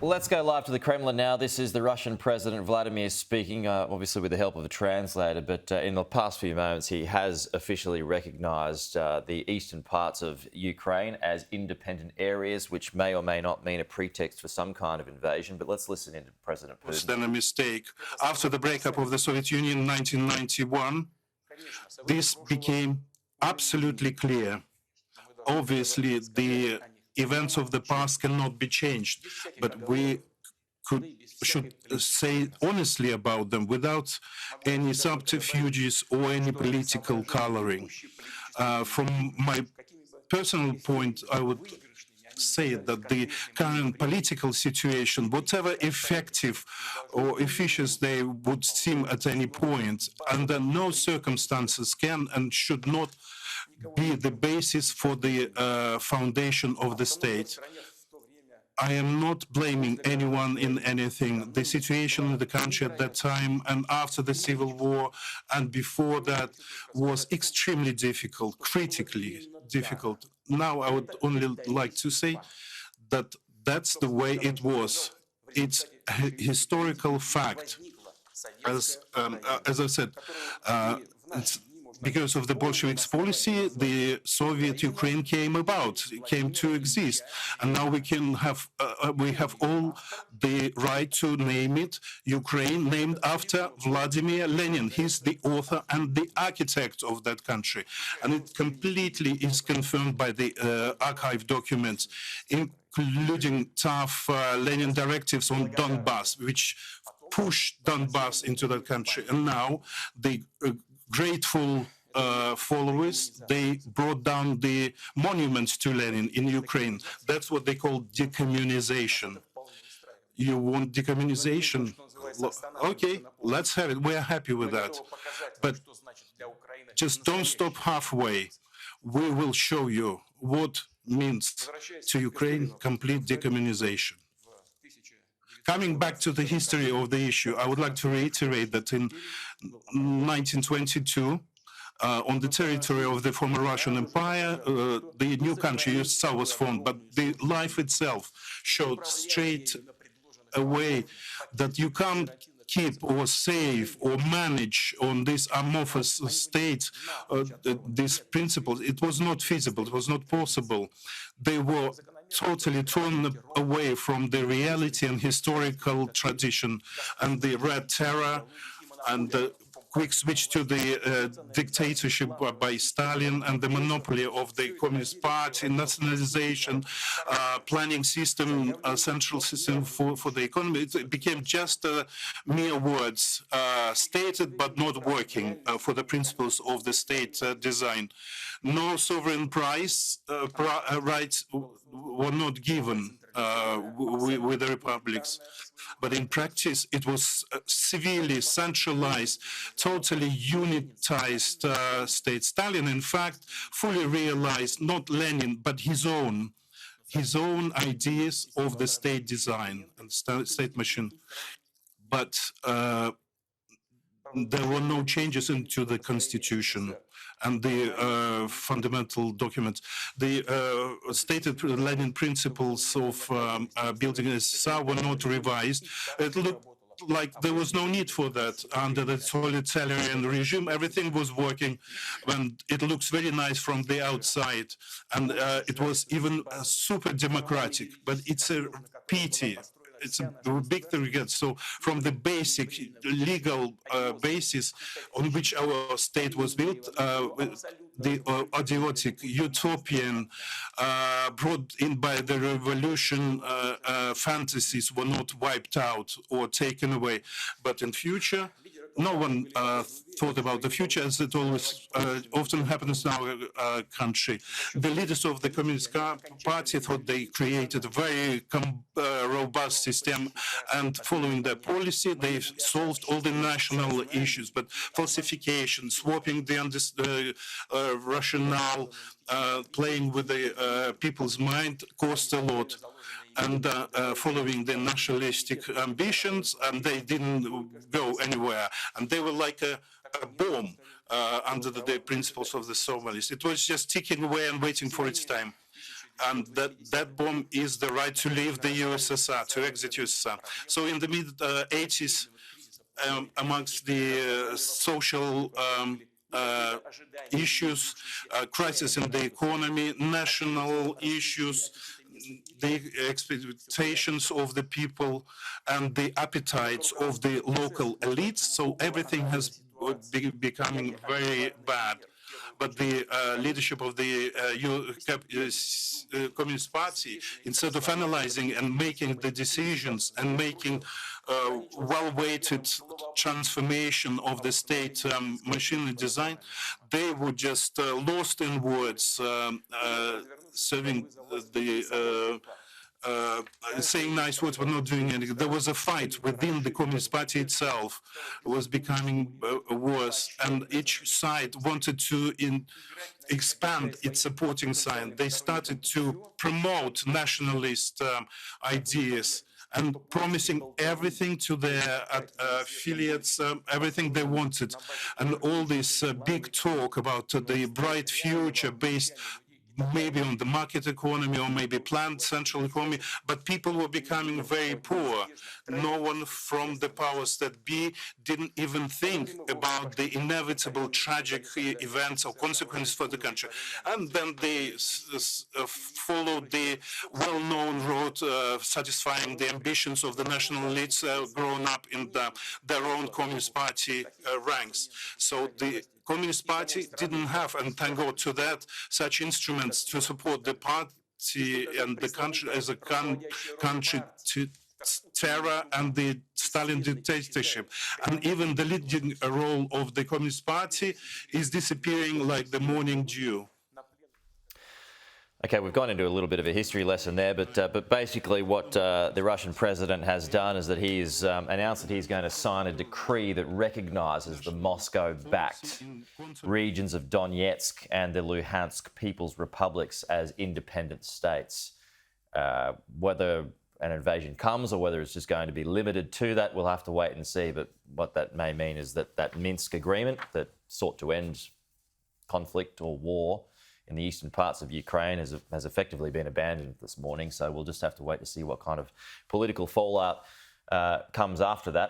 Let's go live to the Kremlin now. This is the Russian President Vladimir speaking, obviously with the help of a translator, but in the past few moments he has officially recognised the eastern parts of Ukraine as independent areas, which may or may not mean a pretext for some kind of invasion. But let's listen in to President Putin. Then a mistake. After the breakup of the Soviet Union in 1991, this became absolutely clear. Obviously, the events of the past cannot be changed, but we should say honestly about them without any subterfuges or any political coloring. From my personal point, I would say that the current political situation, whatever effective or efficient they would seem at any point, under no circumstances can and should not be the basis for the foundation of the state. I am not blaming anyone in anything. The situation in the country at that time and after the civil war and before that was extremely difficult, critically difficult. Now I would only like to say that that's the way it was. It's a historical fact. As I said, it's because of the Bolsheviks' policy, the Soviet Ukraine came to exist, and now we have all the right to name it Ukraine, named after Vladimir Lenin. He's the author and the architect of that country, and it completely is confirmed by the archive documents, including tough Lenin directives on Donbass, which pushed Donbass into that country, and now the grateful followers, they brought down the monuments to Lenin in Ukraine. That's what they call decommunization. You want decommunization? Okay, let's have it. We're happy with that. But just don't stop halfway. We will show you what means to Ukraine complete decommunization. Coming back to the history of the issue, I would like to reiterate that in 1922, on the territory of the former Russian Empire, the new country USSR was formed, but the life itself showed straight away that you can't keep or save or manage on this amorphous state these principles. It was not feasible, it was not possible. They were totally torn away from the reality and historical tradition, and the Red Terror and the quick switch to the dictatorship by Stalin and the monopoly of the Communist Party, nationalization, planning system, central system for the economy. It became just mere words, stated but not working for the principles of the state design. No sovereign rights were not given with the republics. But in practice, it was severely centralized, totally unitized state. Stalin, in fact, fully realized not Lenin, but his own ideas of the state design and state machine. But there were no changes into the constitution and the fundamental documents. The stated Lenin principles of building a SSR were not revised. It looked like there was no need for that under the totalitarian regime. Everything was working, and it looks very nice from the outside. And it was even super democratic, but it's a pity. It's a big regret. So from the basic legal basis on which our state was built, the idiotic, utopian, brought in by the revolution fantasies were not wiped out or taken away. But in future, no one thought about the future, as it always often happens in our country. The leaders of the Communist Party thought they created a very robust system, and following their policy, they solved all the national issues. But falsification, swapping the rationale, playing with the people's mind cost a lot. And following the nationalistic ambitions, and they didn't go anywhere. And they were like a bomb under the principles of the Somalis. It was just ticking away and waiting for its time. and that bomb is the right to leave the USSR, to exit USSR. So in the mid-80s, amongst the social issues, crisis in the economy, national issues, the expectations of the people, and the appetites of the local elites. So everything has becoming very bad. But the leadership of the Communist Party, instead of analyzing and making the decisions and making well-weighted transformation of the state machinery design, they were just lost in words, serving the saying nice words but not doing anything. There was a fight within the Communist Party itself. It was becoming worse, and each side wanted to expand its supporting side. They started to promote nationalist ideas and promising everything to their affiliates, everything they wanted. And all this big talk about the bright future based maybe on the market economy or maybe planned central economy, but people were becoming very poor. No one from the powers that be didn't even think about the inevitable tragic events or consequences for the country. And then they followed the well-known road satisfying the ambitions of the national elites grown up in their own Communist Party ranks. So the Communist Party didn't have, and thank God to that, such instruments to support the party and the country as a country to terror and the Stalin dictatorship. And even the leading role of the Communist Party is disappearing like the morning dew. Okay, we've gone into a little bit of a history lesson there, but basically what the Russian president has done is that he's announced that he's going to sign a decree that recognises the Moscow-backed regions of Donetsk and the Luhansk People's Republics as independent states. Whether an invasion comes or whether it's just going to be limited to that, we'll have to wait and see. But what that may mean is that that Minsk agreement that sought to end conflict or war in the eastern parts of Ukraine has effectively been abandoned this morning. So we'll just have to wait to see what kind of political fallout comes after that.